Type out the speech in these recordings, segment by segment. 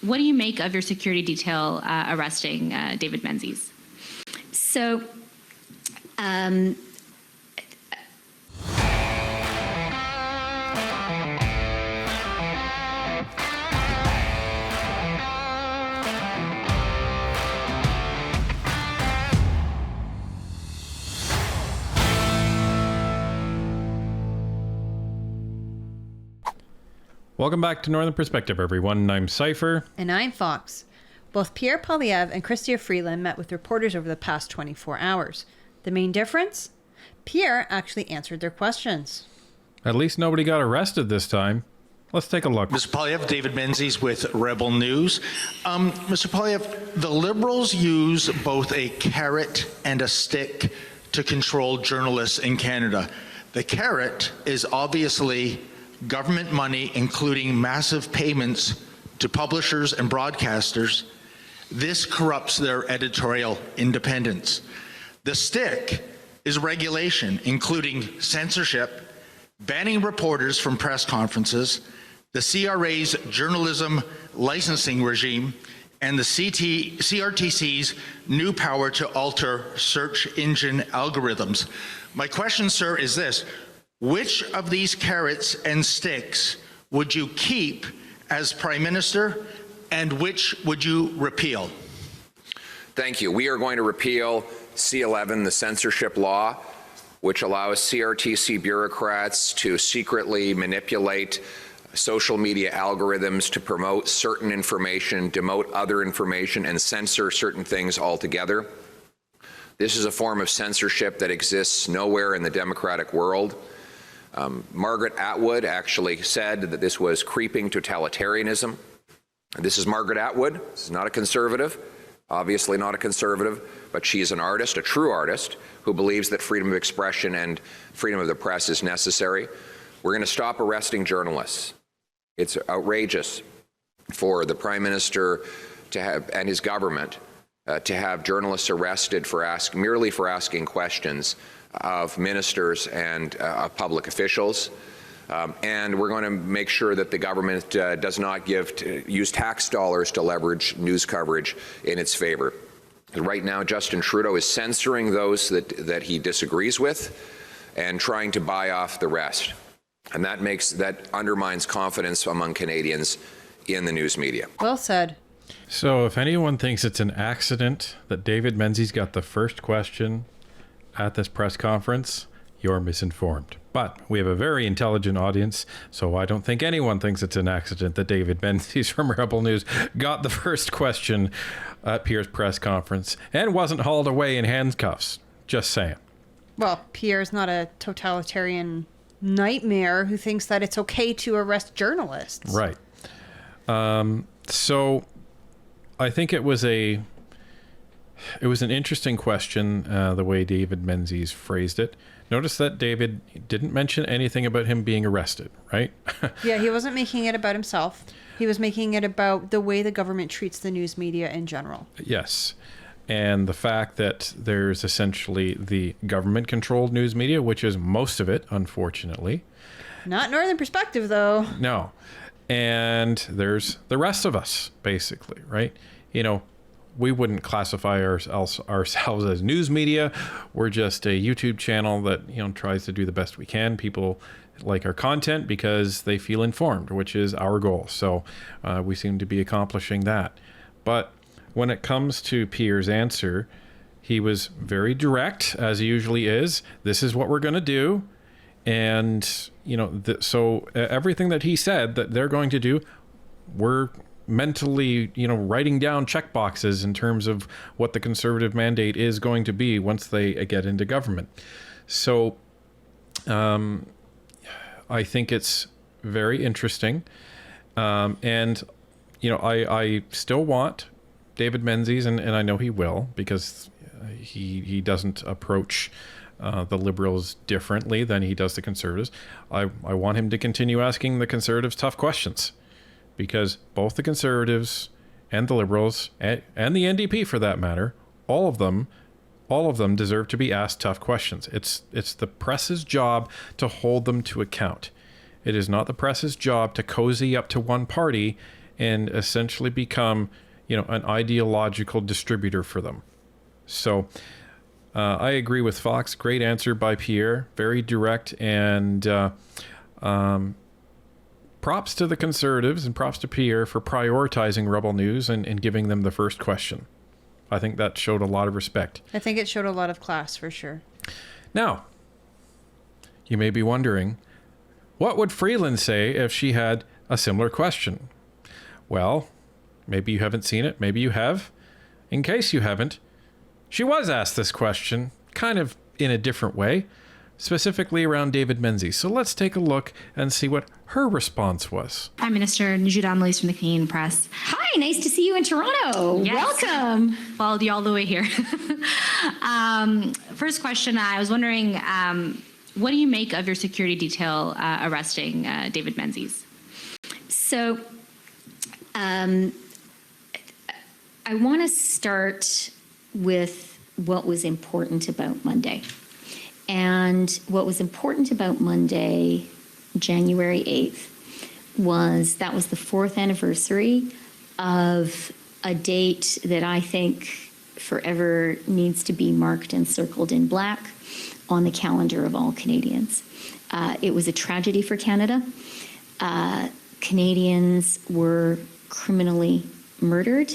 what do you make of your security detail arresting David Menzies? So, Welcome back to Northern Perspective, everyone. I'm Cypher. And I'm Fox. Both Pierre Poilievre and Chrystia Freeland met with reporters over the past 24 hours. The main difference? Pierre actually answered their questions. At least nobody got arrested this time. Let's take a look. Mr. Poilievre, David Menzies with Rebel News. Mr. Poilievre, the Liberals use both a carrot and a stick to control journalists in Canada. The carrot is obviously government money, including massive payments to publishers and broadcasters. This corrupts their editorial independence. The stick is regulation, including censorship, banning reporters from press conferences, the CRA's journalism licensing regime, and the CRTC's new power to alter search engine algorithms. My question, sir, is this. Which of these carrots and sticks would you keep as Prime Minister, and which would you repeal? Thank you. We are going to repeal C11, the censorship law, which allows CRTC bureaucrats to secretly manipulate social media algorithms to promote certain information, demote other information, and censor certain things altogether. This is a form of censorship that exists nowhere in the democratic world. Margaret Atwood actually said that this was creeping totalitarianism. This is Margaret Atwood. This is not a conservative, obviously not a conservative, but she is an artist, a true artist, who believes that freedom of expression and freedom of the press is necessary. We're going to stop arresting journalists. It's outrageous for the Prime Minister to have, and his government, to have journalists arrested for merely for asking questions of ministers and public officials. And we're going to make sure that the government does not use tax dollars to leverage news coverage in its favor. Right now, Justin Trudeau is censoring those that he disagrees with and trying to buy off the rest. And that undermines confidence among Canadians in the news media. Well said. So if anyone thinks it's an accident that David Menzies got the first question at this press conference, you're misinformed. But we have a very intelligent audience, so I don't think anyone thinks it's an accident that David Menzies from Rebel News got the first question at Pierre's press conference and wasn't hauled away in handcuffs. Just saying. Well, Pierre's not a totalitarian nightmare who thinks that it's okay to arrest journalists. Right. So I think it was an interesting question, the way David Menzies phrased it. Notice that David didn't mention anything about him being arrested, right? Yeah, he wasn't making it about himself. He was making it about the way the government treats the news media in general. Yes. And the fact that there's essentially the government-controlled news media, which is most of it, unfortunately. Not Northern Perspective, though. No. And there's the rest of us, basically, right? You know, we wouldn't classify ourselves as news media. We're just a YouTube channel that, you know, tries to do the best we can. People like our content because they feel informed, which is our goal. So we seem to be accomplishing that. But when it comes to Pierre's answer, he was very direct, as he usually is. This is what we're going to do. And, you know, so everything that he said that they're going to do, we're mentally, you know, writing down check boxes in terms of what the Conservative mandate is going to be once they get into government. So I think it's very interesting. And, you know, I still want David Menzies, and I know he will, because he doesn't approach the Liberals differently than he does the Conservatives. I want him to continue asking the Conservatives tough questions, because both the Conservatives and the Liberals and the NDP, for that matter, all of them deserve to be asked tough questions. It's the press's job to hold them to account. It is not the press's job to cozy up to one party and essentially become, an ideological distributor for them. So I agree with Fox. Great answer by Pierre. Very direct, and props to the Conservatives and props to Pierre for prioritizing Rebel News and giving them the first question. I think that showed a lot of respect. I think it showed a lot of class for sure. Now, you may be wondering, what would Freeland say if she had a similar question? Well, maybe you haven't seen it. Maybe you have. In case you haven't, she was asked this question, kind of in a different way, specifically around David Menzies. So let's take a look and see what her response was. Prime Minister Najib Amlis from the Canadian Press. Hi, nice to see you in Toronto. Yes. Welcome. Followed you all the way here. First question, I was wondering, what do you make of your security detail arresting David Menzies? So, I want to start with what was important about Monday. And what was important about Monday, January 8th, was that was the 4th anniversary of a date that I think forever needs to be marked and circled in black on the calendar of all Canadians. It was a tragedy for Canada. Canadians were criminally murdered.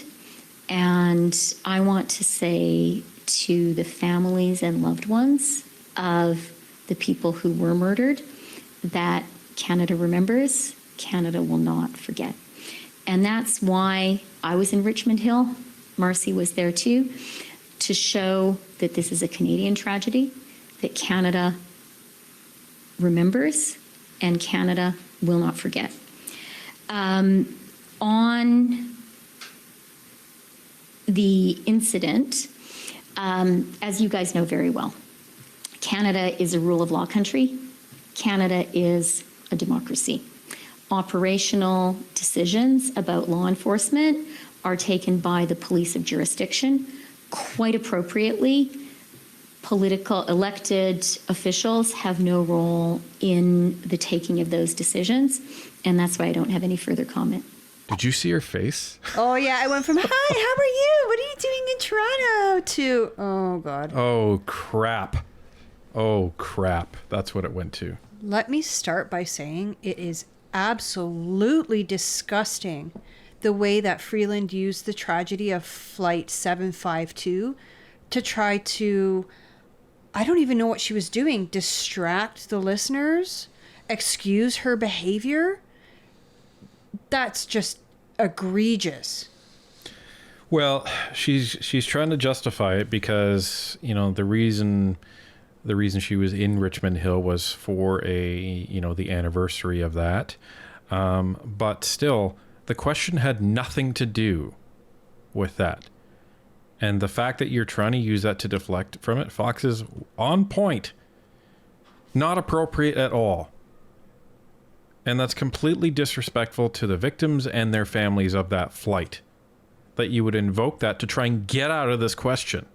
And I want to say to the families and loved ones of the people who were murdered that Canada remembers, Canada will not forget. And that's why I was in Richmond Hill. Marcy was there too, to show that this is a Canadian tragedy, that Canada remembers and Canada will not forget. On the incident, as you guys know very well, Canada is a rule of law country. Canada is a democracy. Operational decisions about law enforcement are taken by the police of jurisdiction. Quite appropriately, political elected officials have no role in the taking of those decisions, and that's why I don't have any further comment. Did you see her face? Oh, yeah. I went from, hi, how are you? What are you doing in Toronto? To, oh, God. Oh, crap. Oh, crap. That's what it went to. Let me start by saying it is absolutely disgusting the way that Freeland used the tragedy of Flight 752 to try to, I don't even know what she was doing, distract the listeners, excuse her behavior. That's just egregious. Well, she's trying to justify it because, the reason she was in Richmond Hill was for the anniversary of that. But still, the question had nothing to do with that. And the fact that you're trying to use that to deflect from it, Fox is on point. Not appropriate at all. And that's completely disrespectful to the victims and their families of that flight. That you would invoke that to try and get out of this question.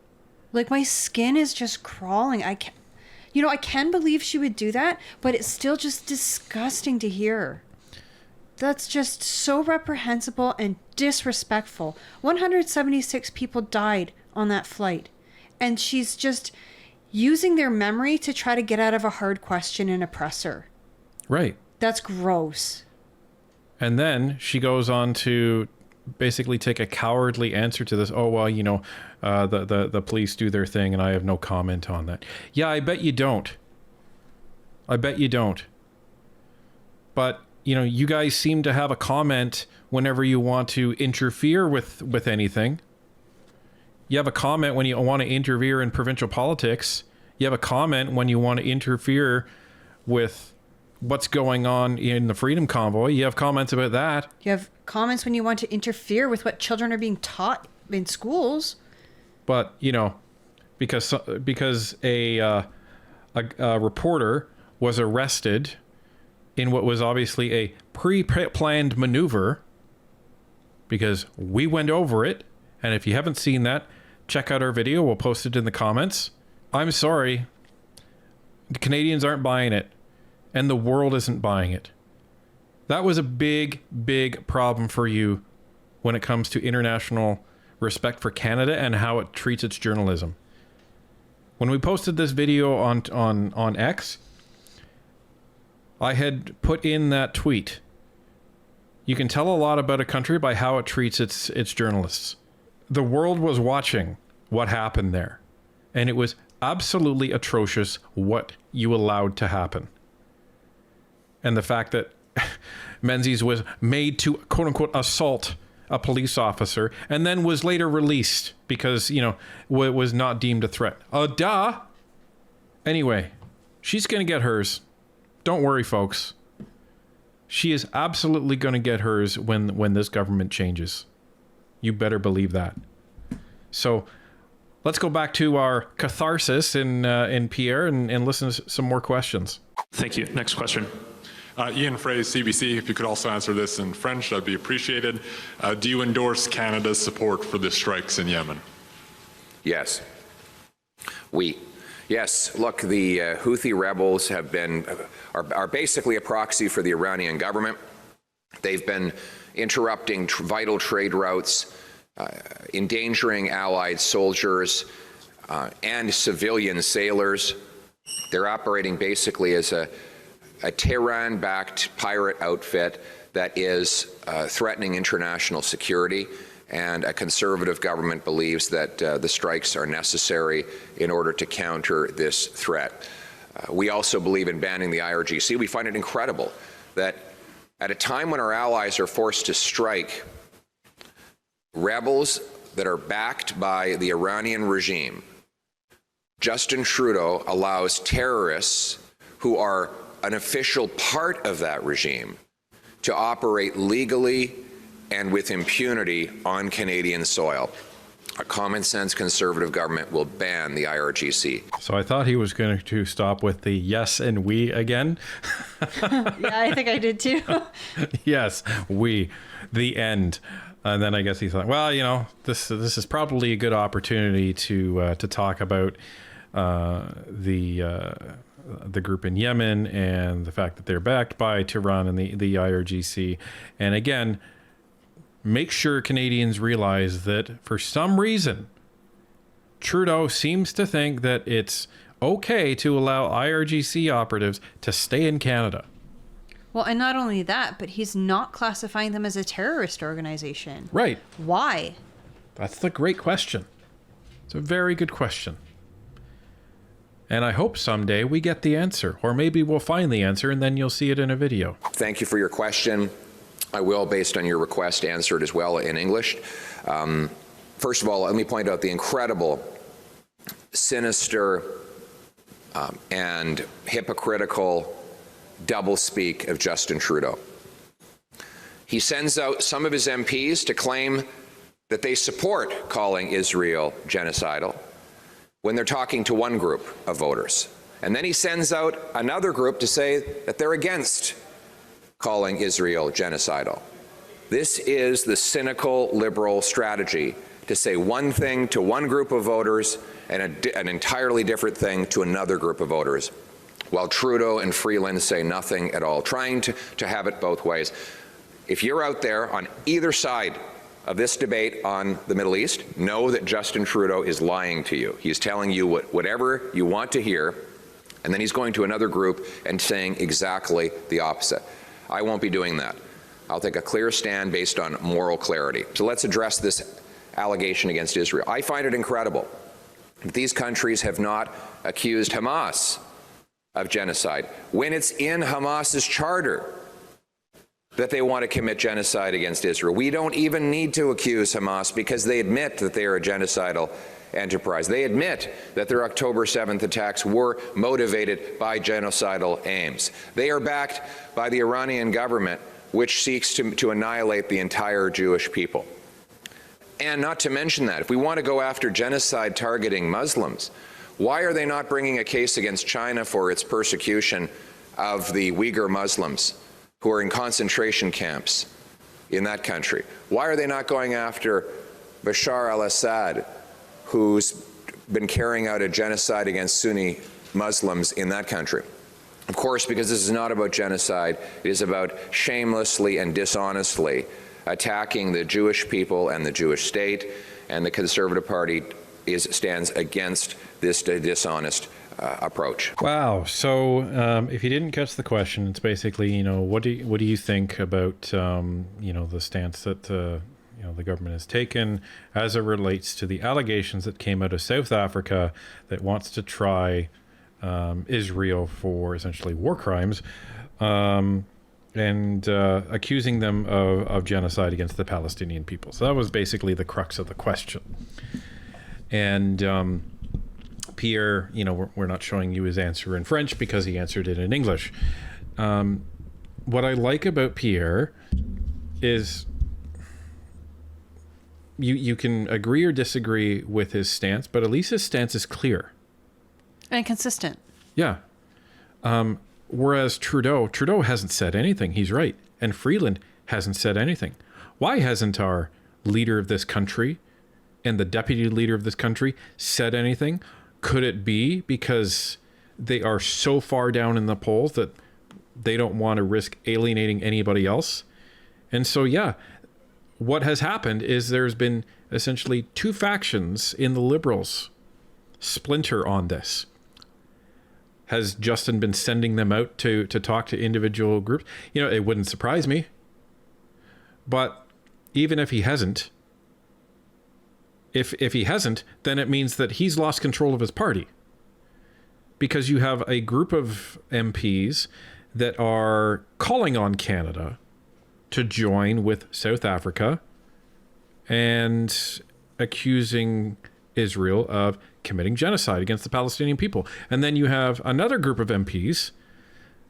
Like, my skin is just crawling. I can believe she would do that, but it's still just disgusting to hear. That's just so reprehensible and disrespectful. 176 people died on that flight. And she's just using their memory to try to get out of a hard question and oppress her. Right. That's gross. And then she goes on to basically take a cowardly answer to this. Oh, well, the police do their thing and I have no comment on that. Yeah, I bet you don't. I bet you don't. But, you guys seem to have a comment whenever you want to interfere with anything. You have a comment when you want to interfere in provincial politics. You have a comment when you want to interfere with what's going on in the Freedom Convoy. You have comments about that. You have comments when you want to interfere with what children are being taught in schools. But, because a reporter was arrested in what was obviously a pre-planned maneuver, because we went over it. And if you haven't seen that, check out our video. We'll post it in the comments. I'm sorry. The Canadians aren't buying it. And the world isn't buying it. That was a big, big problem for you when it comes to international respect for Canada and how it treats its journalism. When we posted this video on X, I had put in that tweet. You can tell a lot about a country by how it treats its journalists. The world was watching what happened there, and it was absolutely atrocious what you allowed to happen. And the fact that Menzies was made to, quote unquote, assault a police officer and then was later released because, you know, was not deemed a threat. Duh. Anyway, she's going to get hers. Don't worry, folks. She is absolutely going to get hers when this government changes. You better believe that. So let's go back to our catharsis in Pierre and listen to some more questions. Thank you. Next question. Ian Frey, CBC, if you could also answer this in French, that'd be appreciated. Do you endorse Canada's support for the strikes in Yemen? Yes. Yes, look, the Houthi rebels are basically a proxy for the Iranian government. They've been interrupting vital trade routes, endangering allied soldiers and civilian sailors. They're operating basically as a Tehran-backed pirate outfit that is threatening international security, and a conservative government believes that the strikes are necessary in order to counter this threat. We also believe in banning the IRGC. We find it incredible that at a time when our allies are forced to strike, rebels that are backed by the Iranian regime, Justin Trudeau allows terrorists who are an official part of that regime to operate legally and with impunity on Canadian soil. A common sense conservative government will ban the IRGC. So I thought he was going to stop with the yes and we again. Yeah, I think I did too. Yes, we, the end. And then I guess he thought, well, you know, this is probably a good opportunity to talk about the group in Yemen and the fact that they're backed by Tehran and the IRGC. And again, make sure Canadians realize that for some reason, Trudeau seems to think that it's okay to allow IRGC operatives to stay in Canada. Well, and not only that, but he's not classifying them as a terrorist organization. Right. Why? That's the great question. It's a very good question. And I hope someday we get the answer, or maybe we'll find the answer and then you'll see it in a video. Thank you for your question. I will, based on your request, answer it as well in English. First of all, let me point out the incredible, sinister, and hypocritical doublespeak of Justin Trudeau. He sends out some of his MPs to claim that they support calling Israel genocidal when they're talking to one group of voters. And then he sends out another group to say that they're against calling Israel genocidal. This is the cynical liberal strategy to say one thing to one group of voters and an entirely different thing to another group of voters, while Trudeau and Freeland say nothing at all, trying to have it both ways. If you're out there on either side of this debate on the Middle East, know that Justin Trudeau is lying to you. He's telling you whatever you want to hear, and then he's going to another group and saying exactly the opposite. I won't be doing that. I'll take a clear stand based on moral clarity. So let's address this allegation against Israel. I find it incredible that these countries have not accused Hamas of genocide when it's in Hamas's charter that they want to commit genocide against Israel. We don't even need to accuse Hamas because they admit that they are a genocidal enterprise. They admit that their October 7th attacks were motivated by genocidal aims. They are backed by the Iranian government, which seeks to annihilate the entire Jewish people. And not to mention that, if we want to go after genocide targeting Muslims, why are they not bringing a case against China for its persecution of the Uyghur Muslims who are in concentration camps in that country? Why are they not going after Bashar al-Assad, who's been carrying out a genocide against Sunni Muslims in that country? Of course, because this is not about genocide, it is about shamelessly and dishonestly attacking the Jewish people and the Jewish state, and the Conservative Party stands against this dishonest approach. Wow. So if you didn't catch the question, it's basically, what do you think about, the stance that, the government has taken as it relates to the allegations that came out of South Africa that wants to try Israel for essentially war crimes, and accusing them of genocide against the Palestinian people. So that was basically the crux of the question. And Pierre, we're not showing you his answer in French because he answered it in English. What I like about Pierre is you can agree or disagree with his stance, but at least his stance is clear. And consistent. Yeah. Whereas Trudeau hasn't said anything. He's right. And Freeland hasn't said anything. Why hasn't our leader of this country and the deputy leader of this country said anything? Could it be because they are so far down in the polls that they don't want to risk alienating anybody else? And so, yeah, what has happened is there's been essentially two factions in the Liberals splinter on this. Has Justin been sending them out to talk to individual groups? It wouldn't surprise me. But even if he hasn't, if he hasn't, then it means that he's lost control of his party. Because you have a group of MPs that are calling on Canada to join with South Africa and accusing Israel of committing genocide against the Palestinian people. And then you have another group of MPs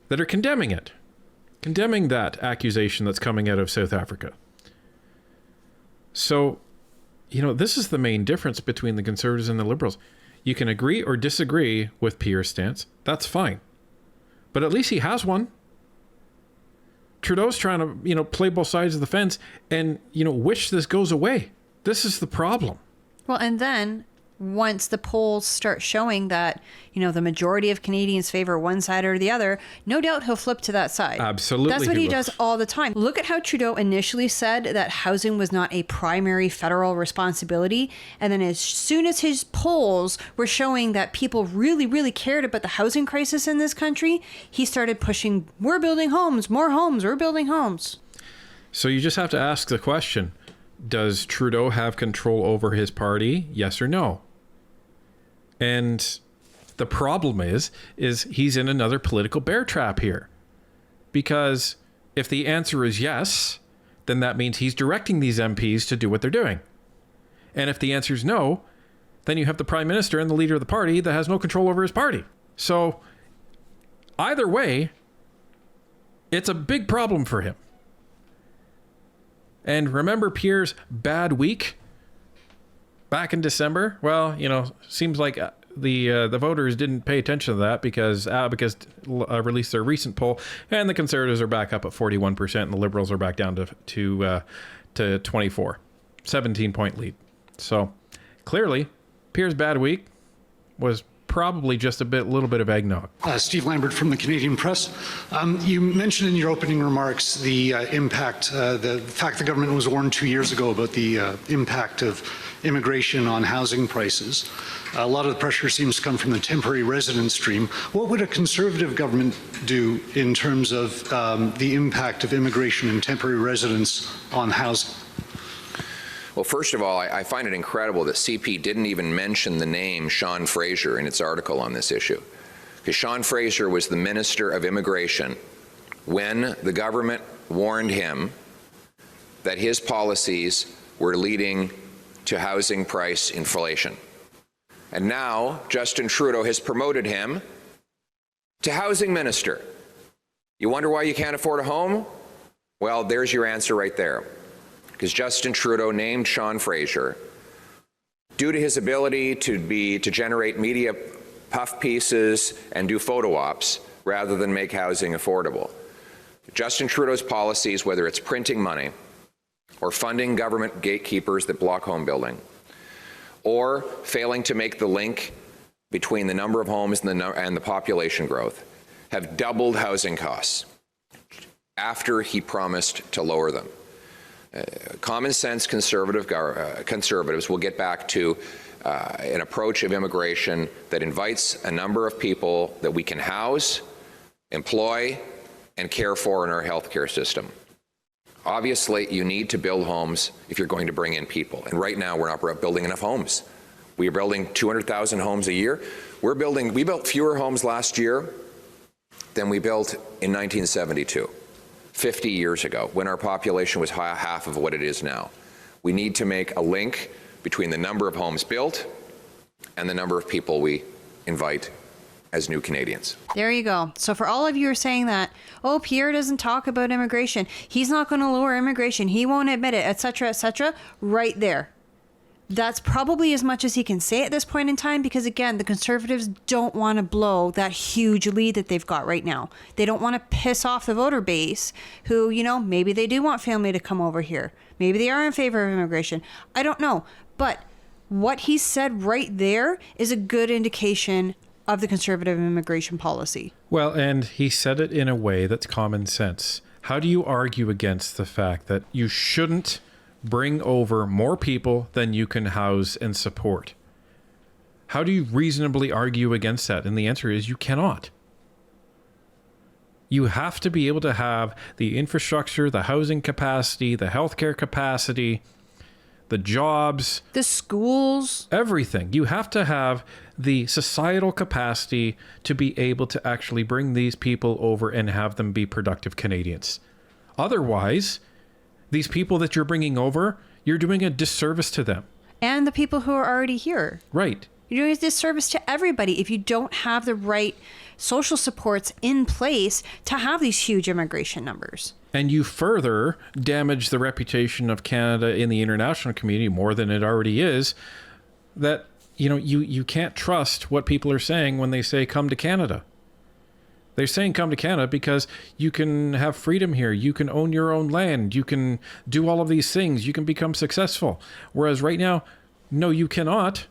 that are condemning that accusation that's coming out of South Africa. So, this is the main difference between the Conservatives and the Liberals. You can agree or disagree with Pierre's stance. That's fine. But at least he has one. Trudeau's trying to, play both sides of the fence and, wish this goes away. This is the problem. Well, and then once the polls start showing that, the majority of Canadians favor one side or the other, no doubt he'll flip to that side. Absolutely. That's what he does all the time. Look at how Trudeau initially said that housing was not a primary federal responsibility. And then as soon as his polls were showing that people really, really cared about the housing crisis in this country, he started pushing, we're building homes, more homes, we're building homes. So you just have to ask the question, does Trudeau have control over his party? Yes or no? And the problem is he's in another political bear trap here. Because if the answer is yes, then that means he's directing these MPs to do what they're doing. And if the answer is no, then you have the Prime Minister and the leader of the party that has no control over his party. So either way, it's a big problem for him. And remember Pierre's bad week back in December? Well, seems like the voters didn't pay attention to that because released their recent poll, and the Conservatives are back up at 41%, and the Liberals are back down to 24, 17-point lead. So clearly, Pierre's bad week was probably just a little bit of eggnog. Steve Lambert from the Canadian Press. You mentioned in your opening remarks the impact, the fact the government was warned 2 years ago about the impact of immigration on housing prices. A lot of the pressure seems to come from the temporary resident stream. What would a Conservative government do in terms of the impact of immigration and temporary residents on housing? Well, first of all, I find it incredible that CP didn't even mention the name Sean Fraser in its article on this issue. Because Sean Fraser was the Minister of Immigration when the government warned him that his policies were leading to housing price inflation. And now Justin Trudeau has promoted him to Housing Minister. You wonder why you can't afford a home? Well, there's your answer right there. Because Justin Trudeau named Sean Fraser due to his ability to generate media puff pieces and do photo ops rather than make housing affordable. Justin Trudeau's policies, whether it's printing money or funding government gatekeepers that block home building, or failing to make the link between the number of homes and the population growth, have doubled housing costs after he promised to lower them. Common sense conservatives will get back to an approach of immigration that invites a number of people that we can house, employ, and care for in our healthcare system. Obviously, you need to build homes if you're going to bring in people. And right now, we're not building enough homes. We are building 200,000 homes a year. We built fewer homes last year than we built in 1972. 50 years ago, when our population was half of what it is now. We need to make a link between the number of homes built and the number of people we invite as new Canadians. There you go. So for all of you who are saying that, oh, Pierre doesn't talk about immigration, he's not going to lower immigration, he won't admit it, etc., right there. That's probably as much as he can say at this point in time, because again, the Conservatives don't want to blow that huge lead that they've got right now. They don't want to piss off the voter base who, you know, maybe they do want family to come over here. Maybe they are in favor of immigration. I don't know. But what he said right there is a good indication of the Conservative immigration policy. Well, and he said it in a way that's common sense. How do you argue against the fact that you shouldn't bring over more people than you can house and support? How do you reasonably argue against that? And the answer is you cannot. You have to be able to have the infrastructure, the housing capacity, the healthcare capacity, the jobs, the schools, everything. You have to have the societal capacity to be able to actually bring these people over and have them be productive Canadians. Otherwise, these people that you're bringing over, you're doing a disservice to them. And the people who are already here. Right. You're doing a disservice to everybody if you don't have the right social supports in place to have these huge immigration numbers. And you further damage the reputation of Canada in the international community more than it already is, that, you know, you can't trust what people are saying when they say come to Canada. They're saying come to Canada because you can have freedom here. You can own your own land. You can do all of these things. You can become successful. Whereas right now, no, you cannot.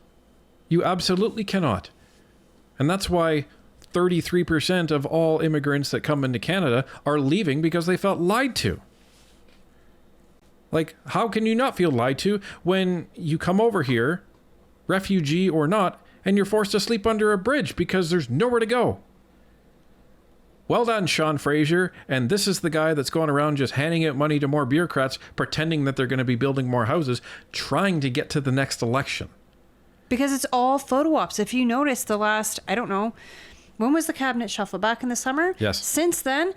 You absolutely cannot. And that's why 33% of all immigrants that come into Canada are leaving because they felt lied to. Like, how can you not feel lied to when you come over here, refugee or not, and you're forced to sleep under a bridge because there's nowhere to go? Well done, Sean Fraser. And this is the guy that's going around just handing out money to more bureaucrats, pretending that they're going to be building more houses, trying to get to the next election. Because it's all photo ops. If you notice the last, I don't know, when was the cabinet shuffle? Back in the summer? Yes. Since then,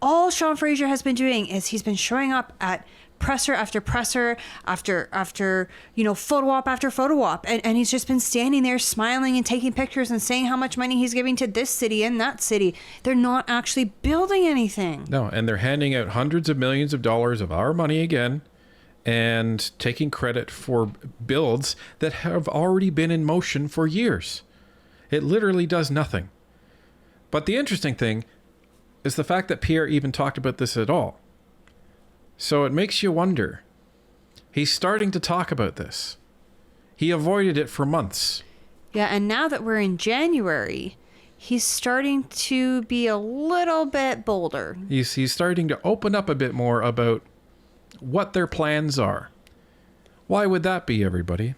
all Sean Fraser has been doing is he's been showing up at presser after presser after you know, photo op after photo op, and he's just been standing there smiling and taking pictures and saying how much money he's giving to this city and that city. They're not actually building anything. No, and they're handing out hundreds of millions of dollars of our money again and taking credit for builds that have already been in motion for years. It literally does nothing. But the interesting thing is the fact that Pierre even talked about this at all. So it makes you wonder. He's starting to talk about this. He avoided it for months. Yeah, and now that we're in January, he's starting to be a little bit bolder. He's starting to open up a bit more about what their plans are. Why would that be, everybody?